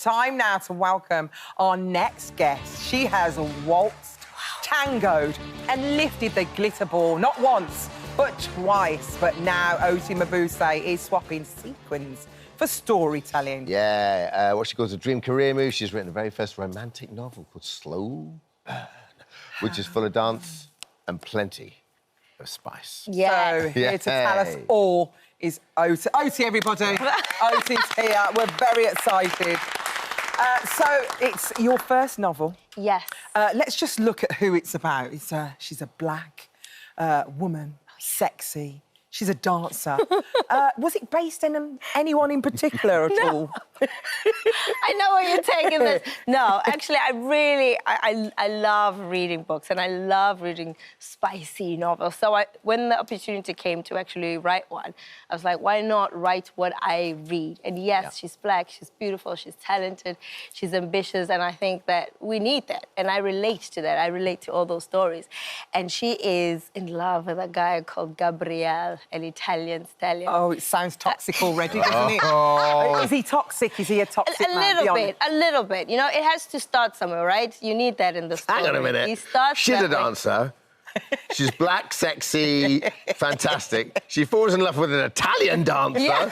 time now to welcome our next guest. She has waltzed, tangoed and lifted the glitter ball, not once, but twice. But now Oti Mabuse is swapping sequins for storytelling. Yeah, what she calls a dream career move. She's written the very first romantic novel called Slow Burn, which is full of dance and plenty of spice. Yeah. So here to tell us all is Oti. Oti, everybody. Oti's here. We're very excited. So it's your first novel. Yes. Let's just look at who it's about. She's a black woman, sexy. She's a dancer. Was it based on anyone in particular at all? I know where you're taking this. No, actually, I love reading books and I love reading spicy novels. So when the opportunity came to actually write one, I was like, why not write what I read? And yes, she's black, she's beautiful, she's talented, she's ambitious, and I think that we need that. And I relate to that. I relate to all those stories. And she is in love with a guy called Gabriel, an Italian stallion. Oh, it sounds toxic already, doesn't it? Is he toxic? Is he a toxic man? A little bit. You know, it has to start somewhere, right? You need that in the story. Hang on a minute. He starts She's a dancer. She's black, sexy, fantastic. She falls in love with an Italian dancer. Yeah.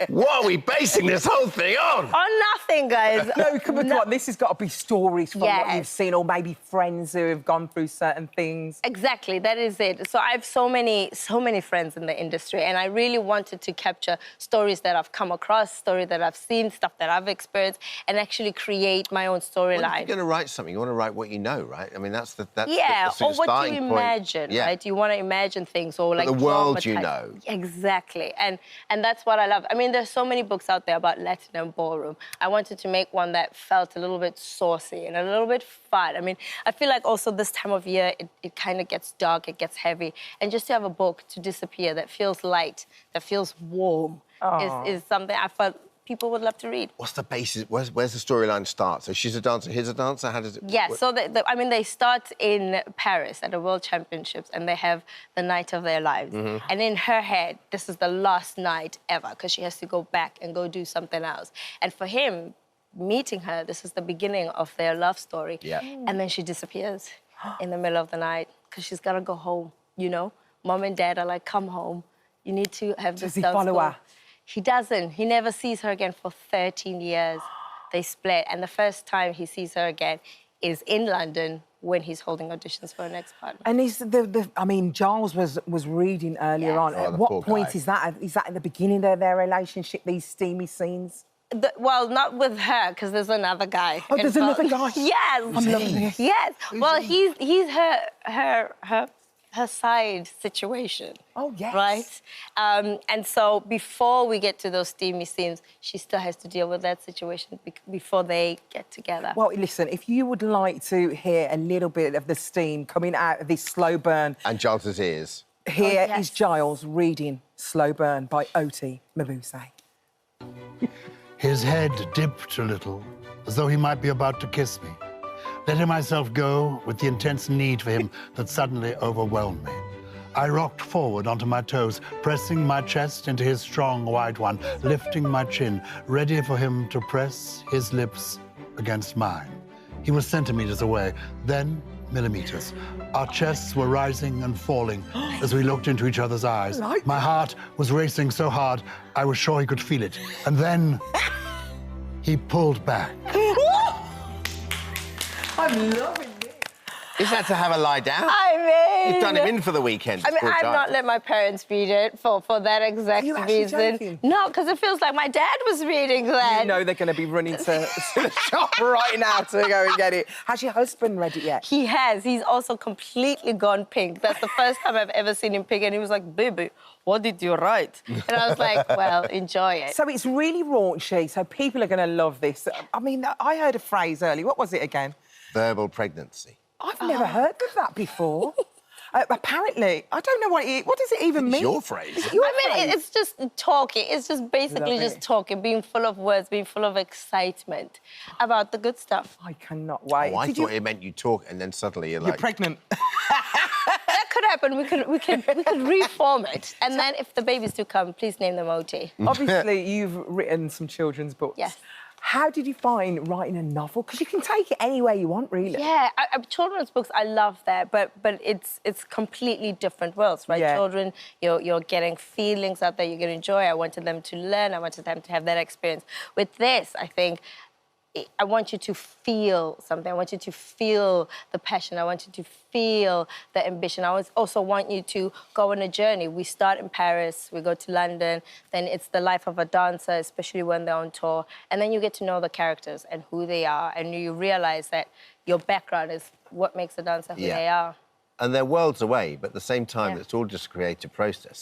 What are we basing this whole thing on? On nothing, guys. No, come on, this has got to be stories from what you've seen, or maybe friends who have gone through certain things. Exactly, that is it. So I have so many friends in the industry, and I really wanted to capture stories that I've come across, stories that I've seen, stuff that I've experienced, and actually create my own storyline. Well, if you're going to write something, you want to write what you know, right? I mean, that's the or what you imagine, right? You want to imagine things, or like the world you know. Exactly, and that's what I love. I mean, there's so many books out there about Latin and ballroom. I wanted to make one that felt a little bit saucy and a little bit fun. I mean, I feel like also this time of year, it kind of gets dark, it gets heavy. And just to have a book to disappear that feels light, that feels warm, is something I felt people would love to read. What's the basis? Where's the storyline start? So she's a dancer, he's a dancer, how does it... Yeah, so they start in Paris at the World Championships and they have the night of their lives. Mm-hmm. And in her head, this is the last night ever because she has to go back and go do something else. And for him, meeting her, this is the beginning of their love story. Yeah. And then she disappears in the middle of the night because she's got to go home, you know? Mom and Dad are like, come home. You need to have this dance. Does he follow her? He doesn't. He never sees her again for 13 years. They split, and the first time he sees her again is in London when he's holding auditions for her next partner. And I mean, Giles was reading earlier on. At what point is that? Is that at the beginning of their relationship, these steamy scenes? Well, not with her, because there's another guy. Oh, there's another guy? Yes. I'm loving this. Yes. Well, he's her side situation. Oh, yes. Right? And so before we get to those steamy scenes, she still has to deal with that situation before they get together. Well, listen, if you would like to hear a little bit of the steam coming out of this slow burn... And Giles's ears. Here is Giles reading Slow Burn by Oti Mabuse. His head dipped a little, as though he might be about to kiss me. Letting myself go with the intense need for him that suddenly overwhelmed me. I rocked forward onto my toes, pressing my chest into his strong, wide one, lifting my chin, ready for him to press his lips against mine. He was centimeters away, then millimeters. Our chests were rising and falling as we looked into each other's eyes. My heart was racing so hard, I was sure he could feel it. And then he pulled back. I'm loving this. Is that to have a lie down? I mean... You've done him in for the weekend. I mean, I've not let my parents read it for that exact reason. Are you joking? No, because it feels like my dad was reading that. You know they're going to be running to the shop right now to go and get it. Has your husband read it yet? He has. He's also completely gone pink. That's the first time I've ever seen him pink. And he was like, baby, what did you write? And I was like, well, enjoy it. So it's really raunchy, so people are going to love this. I mean, I heard a phrase earlier. What was it again? Verbal pregnancy. I've never heard of that before. Apparently, I don't know what does it even mean? It's your phrase. It's just talking. It's just basically just talking, being full of words, being full of excitement about the good stuff. I cannot wait. Oh, I thought it meant you talk and then suddenly you're like... You're pregnant. That could happen. We could reform it. And then if the babies do come, please name them Oti. Obviously, you've written some children's books. Yes. How did you find writing a novel? Because you can take it anywhere you want, really. Yeah, children's books, I love that, but it's completely different worlds, right? Yeah. Children, you're getting feelings out there, you're getting joy. I wanted them to learn, I wanted them to have that experience. With this, I think, I want you to feel something. I want you to feel the passion. I want you to feel the ambition. I also want you to go on a journey. We start in Paris, we go to London, then it's the life of a dancer, especially when they're on tour. And then you get to know the characters and who they are, and you realize that your background is what makes a dancer who they are. And they're worlds away, but at the same time, it's all just a creative process.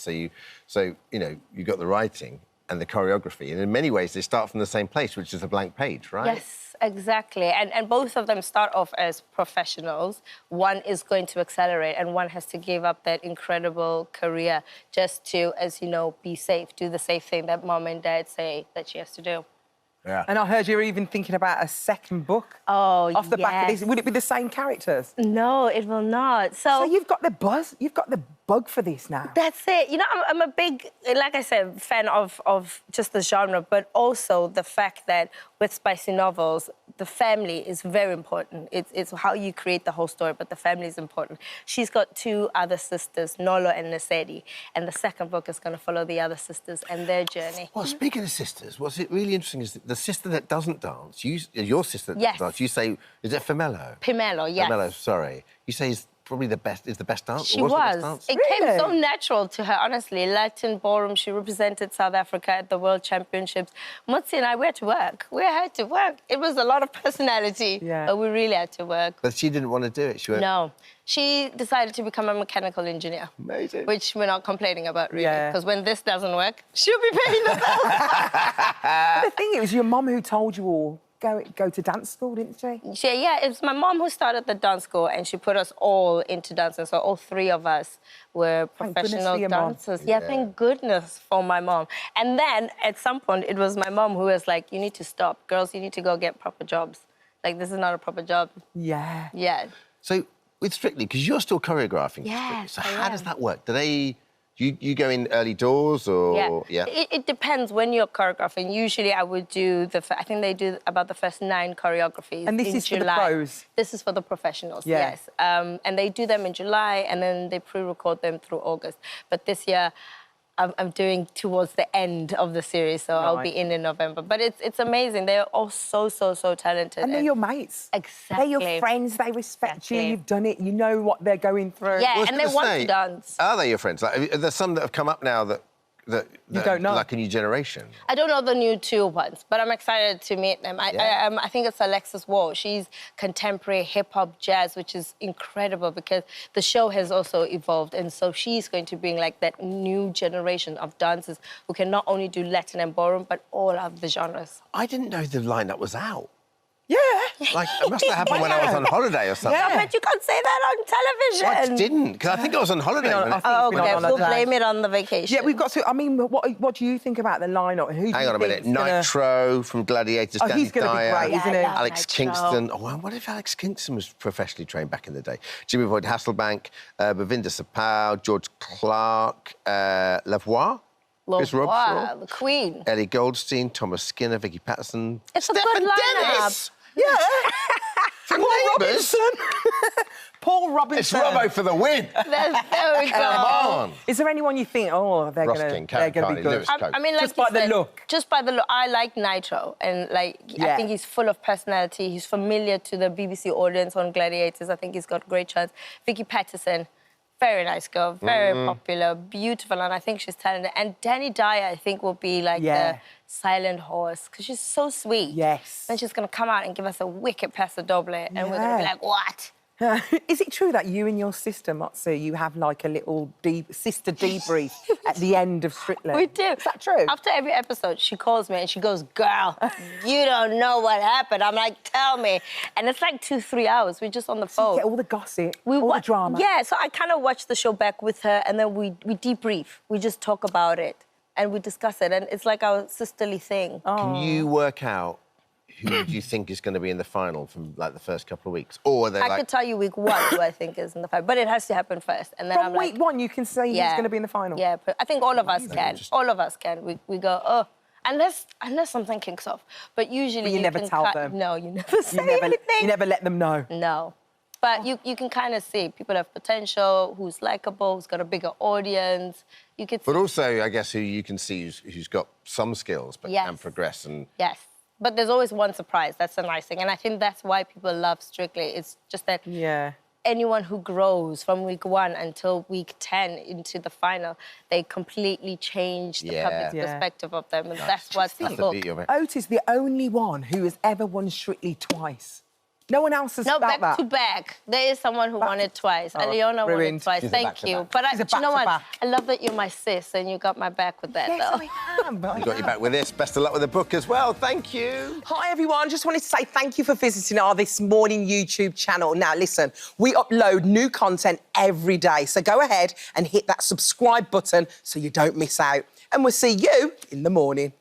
So you got the writing and the choreography. And in many ways, they start from the same place, which is a blank page, right? Yes, exactly. And both of them start off as professionals. One is going to accelerate, and one has to give up that incredible career just to, as you know, be safe, do the safe thing that mom and dad say that she has to do. Yeah. And I heard you're even thinking about a second book. Oh, off the back of this. Would it be the same characters? No, it will not. So you've got the buzz, you've got the bug for this now. That's it. You know, I'm a big, like I said, fan of just the genre, but also the fact that with spicy novels, the family is very important. It's how you create the whole story, but the family is important. She's got two other sisters, Nolo and Nasedi, and the second book is going to follow the other sisters and their journey. Well, speaking of sisters, what's really interesting is the sister that doesn't dance, your sister that doesn't dance, you say, is it Femelo? Pimelo, yes. Femelo, sorry. You say is probably the best dancer? She was. was. The best dancer? It came so natural to her, honestly. Latin ballroom, she represented South Africa at the World Championships. Mutsi and I, we had to work. We had to work. It was a lot of personality, but we really had to work. But she didn't want to do it. No. She decided to become a mechanical engineer. Amazing. Which we're not complaining about, really. Because when this doesn't work, she'll be paying the bills. But the thing, it was your mum who told you all go to dance school, didn't she? Yeah, it was my mom who started the dance school, and she put us all into dancing. So all three of us were professional dancers. Yeah, thank goodness for my mom. And then at some point, it was my mom who was like, you need to stop. Girls, you need to go get proper jobs. Like, this is not a proper job. Yeah. Yeah. So with Strictly, because you're still choreographing. Yes, so how does that work? Do they... You go in early doors or... Yeah. It depends when you're choreographing. Usually I would do I think they do about the first 9 choreographies And this in is July. for the pros? This is for the professionals, yes. And they do them in July, and then they pre-record them through August. But this year, I'm doing towards the end of the series, so I'll be in November. But it's amazing. They're all so talented. And they're your mates. Exactly. They're your friends. They respect you. You've done it. You know what they're going through. Yeah, and they want to dance. Are they your friends? Like, are there some that have come up now that you don't know? Like a new generation? I don't know the new 2 ones, but I'm excited to meet them. I think it's Alexis Wall. She's contemporary hip-hop jazz, which is incredible because the show has also evolved. And so she's going to bring, like, that new generation of dancers who can not only do Latin and ballroom, but all of the genres. I didn't know the lineup was out. Yeah. Like, it must have happened when I was on holiday or something. Yeah, but you can't say that on television. I didn't, because I think I was on holiday. Okay, we'll blame it on the vacation. Yeah, we've got to... I mean, what do you think about the lineup? Hang on a minute. Nitro from Gladiators, Danny he's going to be great, isn't he? Alex Kingston. Oh, what if Alex Kingston was professionally trained back in the day? Jimmy Boyd Hasselbank, Bavinda Sapau, George Clark, Lavoie, Chris Robshaw, the Queen. Ellie Goldstein, Thomas Skinner, Vicky Patterson, It's a Stephen good lineup. Dennis. Yeah. From Neighbours. Paul Robinson. It's Robbo for the win. There we go. Come on. Is there anyone you think, they're going to be good? I mean, like just by the look. Just by the look. I like Nitro, and I think he's full of personality. He's familiar to the BBC audience on Gladiators. I think he's got a great chance. Vicky Patterson, very nice girl, very popular, beautiful, and I think she's talented. And Danny Dyer, I think, will be like the silent horse, because she's so sweet. Yes. Then she's going to come out and give us a wicked paso doble, and we're going to be like, what? Is it true that you and your sister, Matsu, you have like a little sister debrief at the end of Strictly? We do. Is that true? After every episode, she calls me and she goes, girl, you don't know what happened. I'm like, tell me. And it's like 2-3 hours. We're just on the phone. You get all the gossip, all the drama. Yeah, so I kind of watch the show back with her, and then we debrief. We just talk about it and we discuss it. And it's like our sisterly thing. Can you work out who do you think is going to be in the final from, like, the first couple of weeks? Or are they I could tell you week 1 who I think is in the final, but it has to happen first. And then From week 1, you can say who's going to be in the final? Yeah, but I think all of us can. All of us can. We go, Unless something kicks off. But usually But you never can tell them. No, you never say anything. You never let them know. No. But you can kind of see people have potential, who's likable, who's got a bigger audience. You could. But also, I guess, who you can see who's got some skills but can progress and. Yes. But there's always one surprise. That's the nice thing. And I think that's why people love Strictly. It's just that anyone who grows from week 1 until week 10 into the final, they completely change the public's perspective of them. And that's what's the hook. Oti's the only one who has ever won Strictly twice. No one else has No, that. back to back. There is someone who won it twice. Aliona won it twice. Thank you. But you know what? I love that you're my sis and you got my back with that, though. Yes, I am. You got your back with this. Best of luck with the book as well. Thank you. Hi, everyone. Just wanted to say thank you for visiting our This Morning YouTube channel. Now, listen, we upload new content every day, so go ahead and hit that subscribe button so you don't miss out. And we'll see you in the morning.